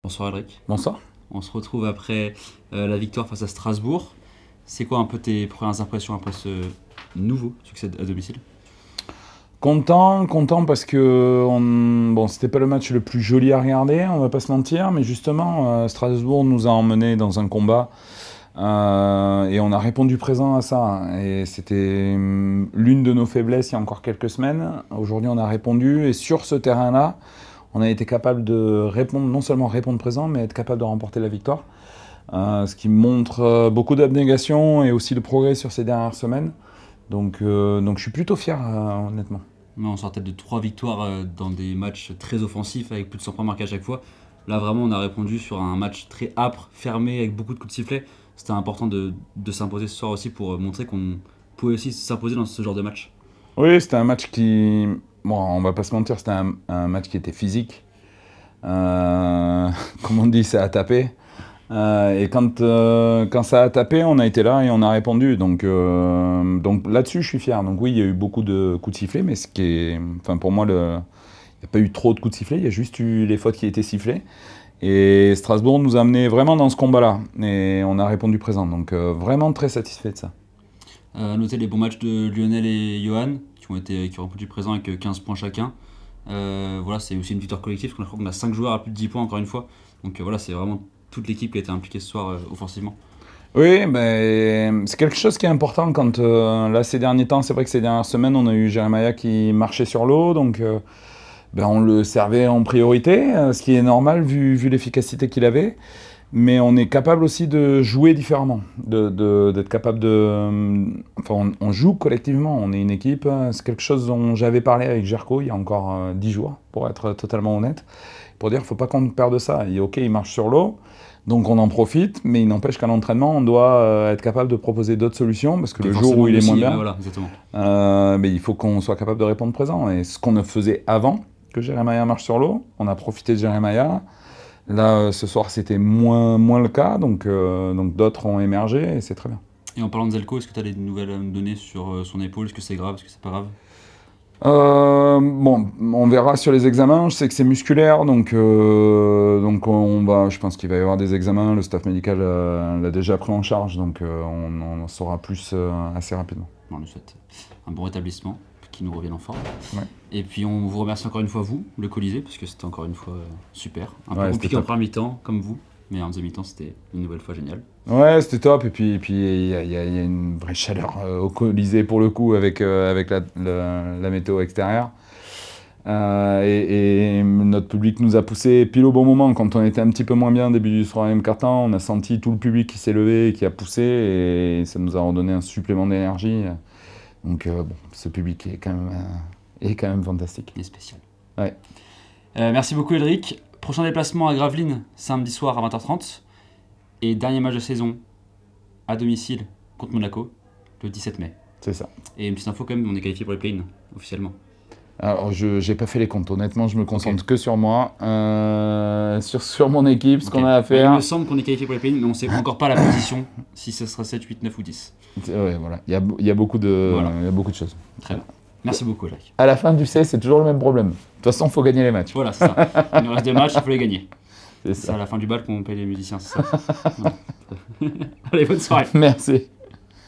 Bonsoir Alric. Bonsoir. On se retrouve après la victoire face à Strasbourg. C'est quoi un peu tes premières impressions après ce nouveau succès à domicile? Content parce que bon, c'était pas le match le plus joli à regarder, on va pas se mentir, mais justement, Strasbourg nous a emmenés dans un combat et on a répondu présent à ça. Et c'était l'une de nos faiblesses il y a encore quelques semaines. Aujourd'hui, on a répondu et sur ce terrain-là, on a été capable de répondre, non seulement répondre présent, mais être capable de remporter la victoire. Ce qui montre beaucoup d'abnégation et aussi de progrès sur ces dernières semaines. Donc je suis plutôt fier, honnêtement. Mais on sortait de 3 victoires dans des matchs très offensifs avec plus de 100 points marqués à chaque fois. Là, vraiment, on a répondu sur un match très âpre, fermé, avec beaucoup de coups de sifflet. C'était important de s'imposer ce soir aussi pour montrer qu'on pouvait aussi s'imposer dans ce genre de match. Oui, c'était un match qui... Bon, on va pas se mentir, c'était un match qui était physique. Comme on dit, ça a tapé. Et quand ça a tapé, on a été là et on a répondu. Donc là-dessus, je suis fier. Donc oui, il y a eu beaucoup de coups de sifflet, mais ce qui est... Enfin, pour moi, il n'y a pas eu trop de coups de sifflet, il y a juste eu les fautes qui étaient sifflées. Et Strasbourg nous a amenés vraiment dans ce combat-là. Et on a répondu présent. Donc vraiment très satisfait de ça. Noter les bons matchs de Lionel et Johan, qui ont répondu présent avec 15 points chacun. Voilà, c'est aussi une victoire collective, parce qu'on a 5 joueurs à plus de 10 points encore une fois. Donc voilà, c'est vraiment toute l'équipe qui a été impliquée ce soir offensivement. Oui, ben, c'est quelque chose qui est important quand, là, ces derniers temps, c'est vrai que ces dernières semaines, on a eu Jeremiah qui marchait sur l'eau, donc ben, on le servait en priorité, ce qui est normal vu l'efficacité qu'il avait. Mais on est capable aussi de jouer différemment, d'être capable de... Enfin, on joue collectivement, on est une équipe. C'est quelque chose dont j'avais parlé avec Jerko il y a encore 10 jours, pour être totalement honnête, pour dire qu'il ne faut pas qu'on perde ça. Ok, il marche sur l'eau, donc on en profite, mais il n'empêche qu'à l'entraînement, on doit être capable de proposer d'autres solutions, parce que le jour où il est moins bien, voilà, exactement. Mais il faut qu'on soit capable de répondre présent. Et ce qu'on ne faisait avant que Jeremiah marche sur l'eau, on a profité de Jeremiah. Là, ce soir, c'était moins le cas, donc d'autres ont émergé et c'est très bien. Et en parlant de Zelko, est-ce que tu as des nouvelles à me donner sur son épaule? Est-ce que c'est grave? Est-ce que c'est pas grave? Bon, on verra sur les examens. Je sais que c'est musculaire, donc je pense qu'il va y avoir des examens. Le staff médical l'a déjà pris en charge, donc on en saura plus assez rapidement. On lui souhaite un bon rétablissement, qui nous revienne en forme. Ouais. Et puis on vous remercie encore une fois, vous, le Colisée, parce que c'était encore une fois super. Un peu Ouais, compliqué c'était en première mi-temps, comme vous, mais en deuxième mi-temps, c'était une nouvelle fois génial. Ouais, c'était top. Et puis il y a une vraie chaleur au Colisée pour le coup, avec la météo extérieure. Et notre public nous a poussé pile au bon moment. Quand on était un petit peu moins bien au début du troisième quart-temps, on a senti tout le public qui s'est levé et qui a poussé, et ça nous a redonné un supplément d'énergie. Donc bon, ce public est quand même fantastique. Et spécial. Ouais. Merci beaucoup Elric. Prochain déplacement à Gravelines, samedi soir à 20h30. Et dernier match de saison à domicile contre Monaco, le 17 mai. C'est ça. Et une petite info quand même, on est qualifié pour les play-in, officiellement. Alors, je n'ai pas fait les comptes. Honnêtement, je me concentre que sur moi, sur mon équipe, ce qu'on a à faire. Il me semble qu'on est qualifié pour les play-in, mais on ne sait encore pas la position, si ce sera 7, 8, 9 ou 10. Ouais, voilà. Il y a beaucoup de choses. Très bien. Merci beaucoup, Elric. À la fin, tu sais, c'est toujours le même problème. De toute façon, il faut gagner les matchs. Voilà, c'est ça. Il nous reste 2 matchs, il faut les gagner. C'est C'est ça. à la fin du bal qu'on paye les musiciens, c'est ça. Voilà. Allez, bonne soirée. Merci.